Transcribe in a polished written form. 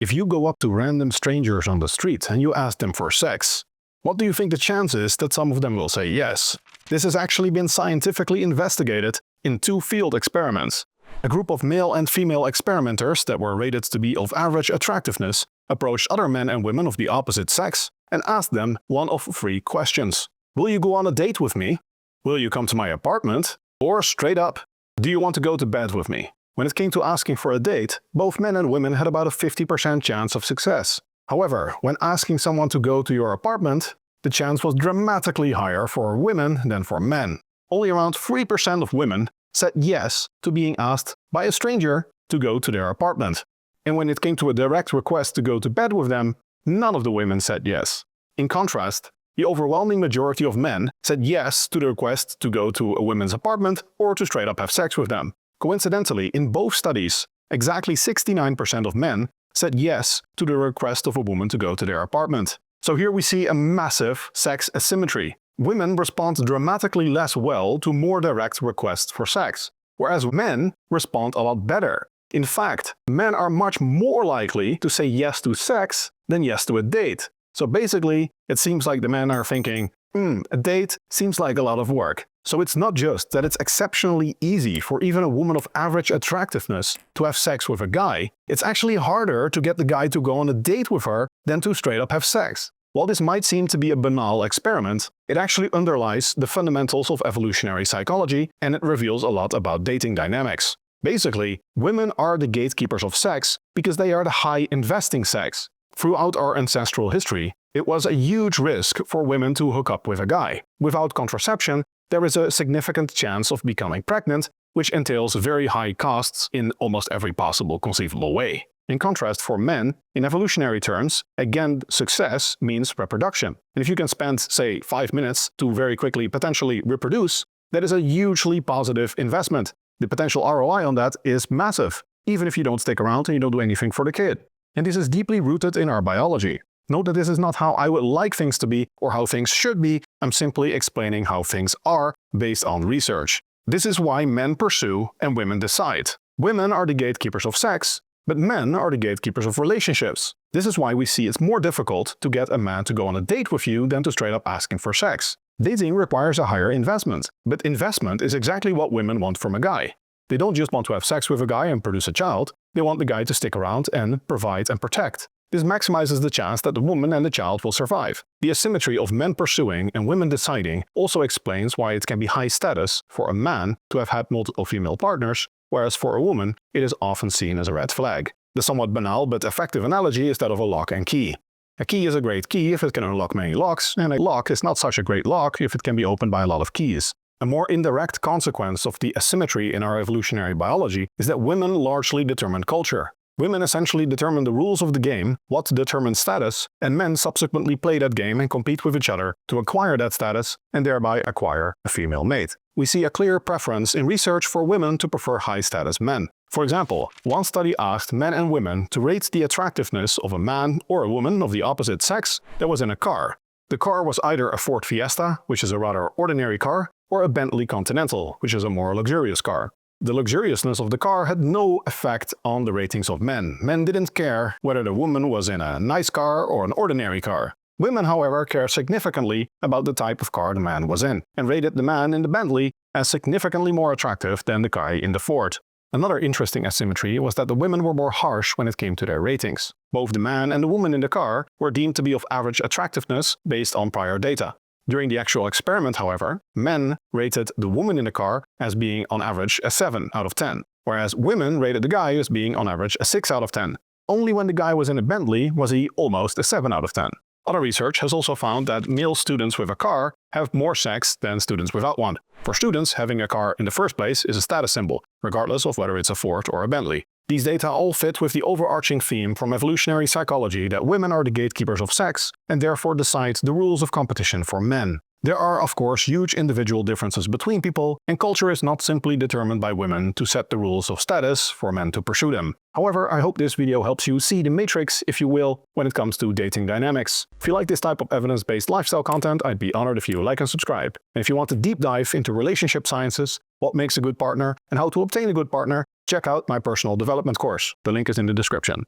If you go up to random strangers on the street and you ask them for sex, what do you think the chance is that some of them will say yes? This has actually been scientifically investigated in 2 field experiments. A group of male and female experimenters that were rated to be of average attractiveness approached other men and women of the opposite sex and asked them one of 3 questions. Will you go on a date with me? Will you come to my apartment? Or straight up, do you want to go to bed with me? When it came to asking for a date, both men and women had about a 50% chance of success. However, when asking someone to go to your apartment, the chance was dramatically higher for women than for men. Only around 3% of women said yes to being asked by a stranger to go to their apartment. And when it came to a direct request to go to bed with them, none of the women said yes. In contrast, the overwhelming majority of men said yes to the request to go to a woman's apartment or to straight up have sex with them. Coincidentally, in both studies, exactly 69% of men said yes to the request of a woman to go to their apartment. So here we see a massive sex asymmetry. Women respond dramatically less well to more direct requests for sex, whereas men respond a lot better. In fact, men are much more likely to say yes to sex than yes to a date. So basically, it seems like the men are thinking, a date seems like a lot of work. So it's not just that it's exceptionally easy for even a woman of average attractiveness to have sex with a guy, it's actually harder to get the guy to go on a date with her than to straight up have sex. While this might seem to be a banal experiment, it actually underlies the fundamentals of evolutionary psychology and it reveals a lot about dating dynamics. Basically, women are the gatekeepers of sex because they are the high-investing sex. Throughout our ancestral history, it was a huge risk for women to hook up with a guy. Without contraception, there is a significant chance of becoming pregnant, which entails very high costs in almost every possible conceivable way. In contrast, for men, in evolutionary terms, again, success means reproduction. And if you can spend, say, 5 minutes to very quickly potentially reproduce, that is a hugely positive investment. The potential ROI on that is massive, even if you don't stick around and you don't do anything for the kid. And this is deeply rooted in our biology. Note that this is not how I would like things to be or how things should be. I'm simply explaining how things are based on research. This is why men pursue and women decide. Women are the gatekeepers of sex, but men are the gatekeepers of relationships. This is why we see it's more difficult to get a man to go on a date with you than to straight up asking for sex. Dating requires a higher investment, but investment is exactly what women want from a guy. They don't just want to have sex with a guy and produce a child, they want the guy to stick around and provide and protect. This maximizes the chance that the woman and the child will survive. The asymmetry of men pursuing and women deciding also explains why it can be high status for a man to have had multiple female partners, whereas for a woman it is often seen as a red flag. The somewhat banal but effective analogy is that of a lock and key. A key is a great key if it can unlock many locks, and a lock is not such a great lock if it can be opened by a lot of keys. A more indirect consequence of the asymmetry in our evolutionary biology is that women largely determine culture. Women essentially determine the rules of the game, what determines status, and men subsequently play that game and compete with each other to acquire that status and thereby acquire a female mate. We see a clear preference in research for women to prefer high-status men. For example, one study asked men and women to rate the attractiveness of a man or a woman of the opposite sex that was in a car. The car was either a Ford Fiesta, which is a rather ordinary car, or a Bentley Continental, which is a more luxurious car. The luxuriousness of the car had no effect on the ratings of men. Men didn't care whether the woman was in a nice car or an ordinary car. Women, however, cared significantly about the type of car the man was in, and rated the man in the Bentley as significantly more attractive than the guy in the Ford. Another interesting asymmetry was that the women were more harsh when it came to their ratings. Both the man and the woman in the car were deemed to be of average attractiveness based on prior data. During the actual experiment, however, men rated the woman in the car as being on average a 7 out of 10, whereas women rated the guy as being on average a 6 out of 10. Only when the guy was in a Bentley was he almost a 7 out of 10. Other research has also found that male students with a car have more sex than students without one. For students, having a car in the first place is a status symbol, regardless of whether it's a Ford or a Bentley. These data all fit with the overarching theme from evolutionary psychology that women are the gatekeepers of sex and therefore decide the rules of competition for men. There are, of course, huge individual differences between people, and culture is not simply determined by women to set the rules of status for men to pursue them. However, I hope this video helps you see the matrix, if you will, when it comes to dating dynamics. If you like this type of evidence-based lifestyle content, I'd be honored if you like and subscribe. And if you want to deep dive into relationship sciences, what makes a good partner, and how to obtain a good partner, check out my personal development course. The link is in the description.